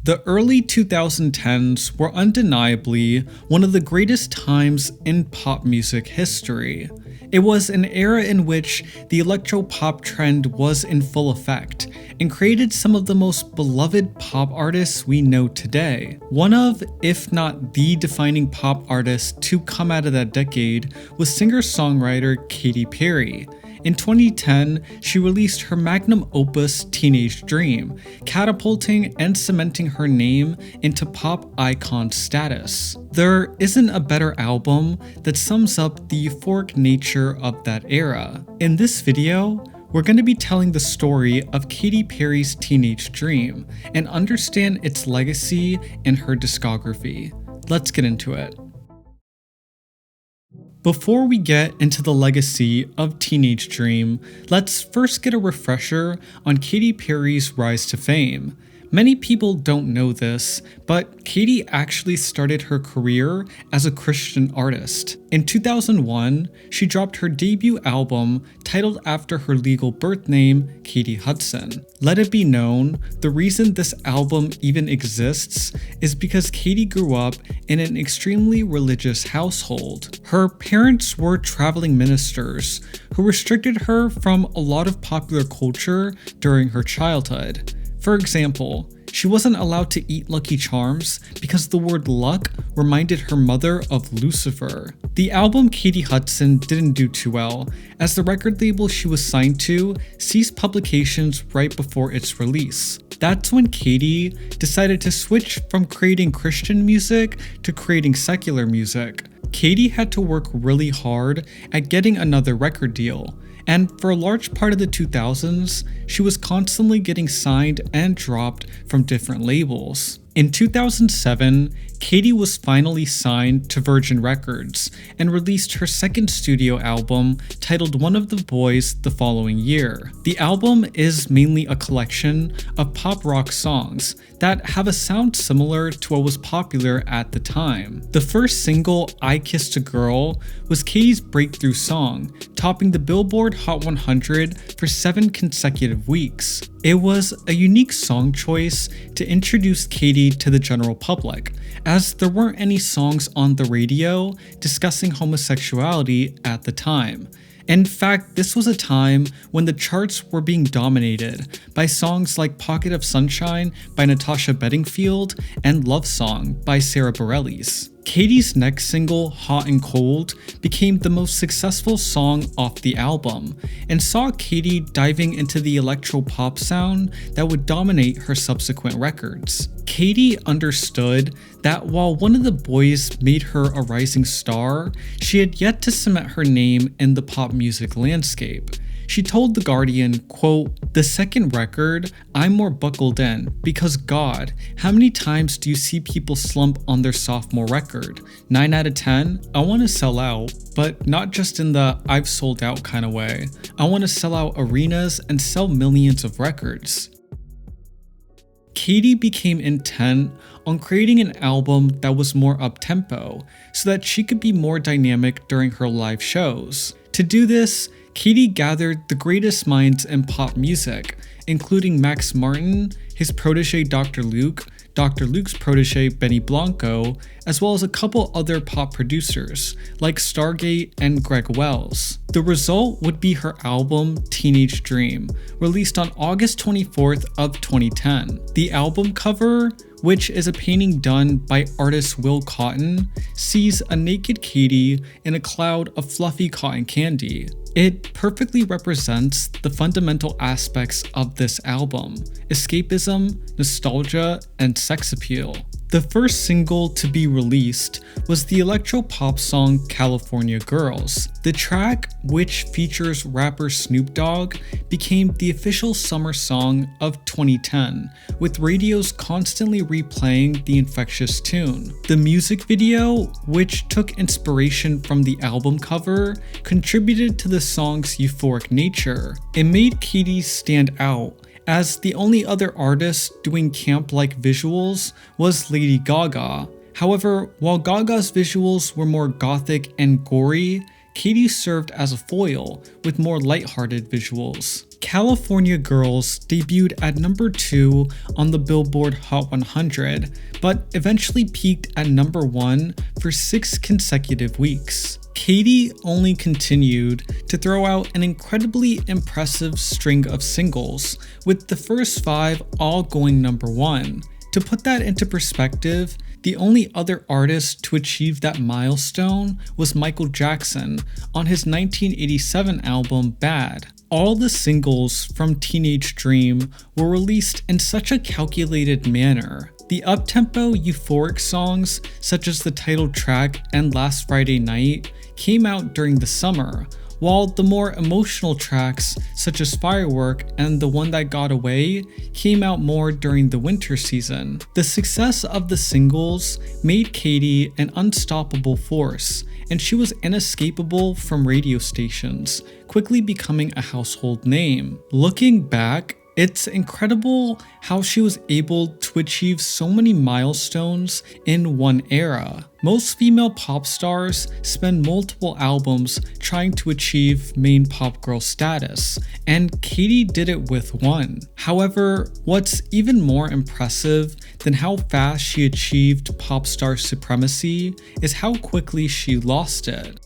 The early 2010s were undeniably one of the greatest times in pop music history. It was an era in which the electro-pop trend was in full effect and created some of the most beloved pop artists we know today. One of, if not the defining pop artist to come out of that decade was singer-songwriter Katy Perry. In 2010, she released her magnum opus Teenage Dream, catapulting and cementing her name into pop icon status. There isn't a better album that sums up the euphoric nature of that era. In this video, we're going to be telling the story of Katy Perry's Teenage Dream and understand its legacy and her discography. Let's get into it. Before we get into the legacy of Teenage Dream, let's first get a refresher on Katy Perry's rise to fame. Many people don't know this, but Katy actually started her career as a Christian artist. In 2001, she dropped her debut album titled after her legal birth name, Katy Hudson. Let it be known, the reason this album even exists is because Katy grew up in an extremely religious household. Her parents were traveling ministers who restricted her from a lot of popular culture during her childhood. For example, she wasn't allowed to eat Lucky Charms because the word luck reminded her mother of Lucifer. The album Katy Hudson didn't do too well, as the record label she was signed to ceased publications right before its release. That's when Katy decided to switch from creating Christian music to creating secular music. Katy had to work really hard at getting another record deal, and for a large part of the 2000s, she was constantly getting signed and dropped from different labels. In 2007, Katy was finally signed to Virgin Records and released her second studio album titled One of the Boys the following year. The album is mainly a collection of pop rock songs that have a sound similar to what was popular at the time. The first single, I Kissed a Girl, was Katy's breakthrough song, topping the Billboard Hot 100 for 7 consecutive weeks. It was a unique song choice to introduce Katy to the general public, as there weren't any songs on the radio discussing homosexuality at the time. In fact, this was a time when the charts were being dominated by songs like Pocket of Sunshine by Natasha Bedingfield and Love Song by Sarah Bareilles. Katy's next single, Hot and Cold, became the most successful song off the album and saw Katy diving into the electro-pop sound that would dominate her subsequent records. Katy understood that while One of the Boys made her a rising star, she had yet to cement her name in the pop music landscape. She told The Guardian, quote, "The second record, I'm more buckled in, because God, how many times do you see people slump on their sophomore record? 9 out of 10, I want to sell out, but not just in the I've sold out kind of way. I want to sell out arenas and sell millions of records." Katy became intent on creating an album that was more up-tempo, so that she could be more dynamic during her live shows. To do this, Katy gathered the greatest minds in pop music, including Max Martin, his protege Dr. Luke's protege Benny Blanco, as well as a couple other pop producers like Stargate and Greg Wells. The result would be her album Teenage Dream, released on August 24th of 2010. The album cover, which is a painting done by artist Will Cotton, sees a naked Katy in a cloud of fluffy cotton candy. It perfectly represents the fundamental aspects of this album: escapism, nostalgia, and sex appeal. The first single to be released was the electro-pop song California Girls. The track, which features rapper Snoop Dogg, became the official summer song of 2010, with radios constantly replaying the infectious tune. The music video, which took inspiration from the album cover, contributed to the song's euphoric nature. It made Katy stand out, as the only other artist doing camp-like visuals was Lady Gaga. However, while Gaga's visuals were more gothic and gory, Katy served as a foil with more lighthearted visuals. California Girls debuted at number 2 on the Billboard Hot 100, but eventually peaked at number 1 for 6 consecutive weeks. Katy only continued to throw out an incredibly impressive string of singles, with the first 5 all going number 1. To put that into perspective, the only other artist to achieve that milestone was Michael Jackson on his 1987 album Bad. All the singles from Teenage Dream were released in such a calculated manner. The up-tempo, euphoric songs, such as the title track and Last Friday Night, came out during the summer, while the more emotional tracks, such as Firework and The One That Got Away, came out more during the winter season. The success of the singles made Katy an unstoppable force, and she was inescapable from radio stations, quickly becoming a household name. Looking back, it's incredible how she was able to achieve so many milestones in one era. Most female pop stars spend multiple albums trying to achieve main pop girl status, and Katy did it with one. However, what's even more impressive than how fast she achieved pop star supremacy is how quickly she lost it.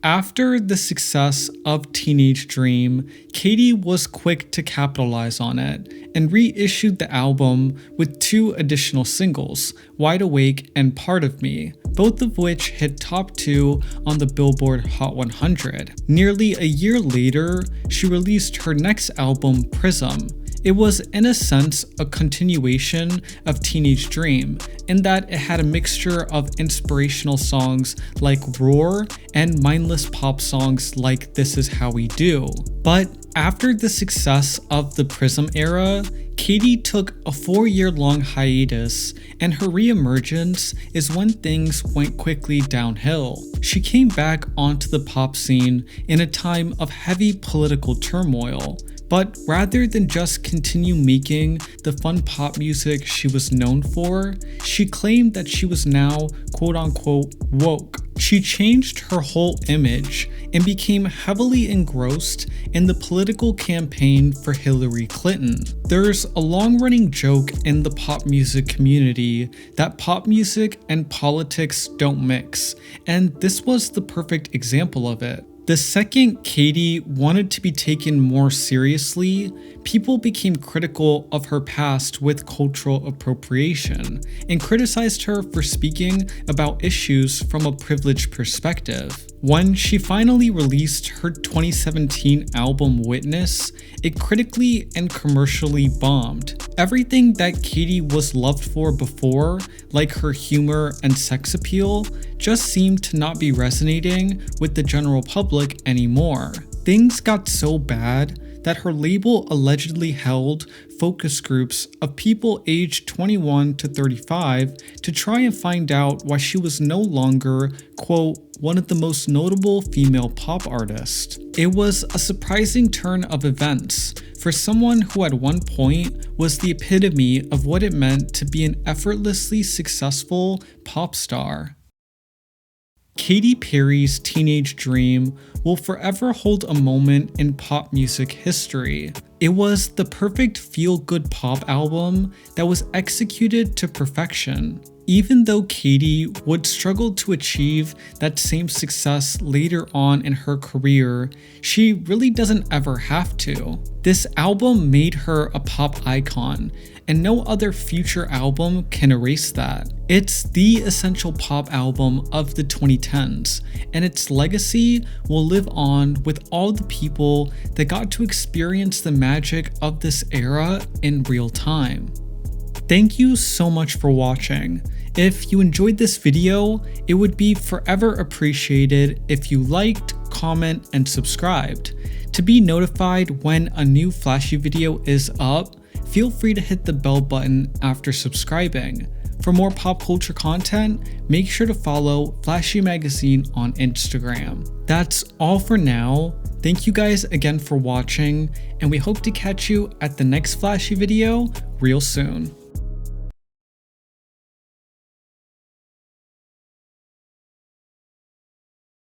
After the success of Teenage Dream, Katy was quick to capitalize on it and reissued the album with 2 additional singles, Wide Awake and Part of Me, both of which hit top 2 on the Billboard Hot 100. Nearly a year later, she released her next album, Prism. It was, in a sense, a continuation of Teenage Dream, in that it had a mixture of inspirational songs like Roar and mindless pop songs like This Is How We Do. But after the success of the Prism era, Katy took a 4-year-long hiatus, and her re-emergence is when things went quickly downhill. She came back onto the pop scene in a time of heavy political turmoil, but rather than just continue making the fun pop music she was known for, she claimed that she was now quote-unquote woke. She changed her whole image and became heavily engrossed in the political campaign for Hillary Clinton. There's a long-running joke in the pop music community that pop music and politics don't mix, and this was the perfect example of it. The second Katy wanted to be taken more seriously, people became critical of her past with cultural appropriation and criticized her for speaking about issues from a privileged perspective. When she finally released her 2017 album Witness, it critically and commercially bombed. Everything that Katy was loved for before, like her humor and sex appeal, just seemed to not be resonating with the general public anymore. Things got so bad that her label allegedly held focus groups of people aged 21 to 35 to try and find out why she was no longer, quote, one of the most notable female pop artists. It was a surprising turn of events for someone who at one point was the epitome of what it meant to be an effortlessly successful pop star. Katy Perry's Teenage Dream will forever hold a moment in pop music history. It was the perfect feel-good pop album that was executed to perfection. Even though Katy would struggle to achieve that same success later on in her career, she really doesn't ever have to. This album made her a pop icon, and no other future album can erase that. It's the essential pop album of the 2010s, and its legacy will live on with all the people that got to experience the magic of this era in real time. Thank you so much for watching. If you enjoyed this video, it would be forever appreciated if you liked, comment, and subscribed. To be notified when a new flashy video is up, feel free to hit the bell button after subscribing. For more pop culture content, make sure to follow Flashy Magazine on Instagram. That's all for now. Thank you guys again for watching, and we hope to catch you at the next flashy video real soon.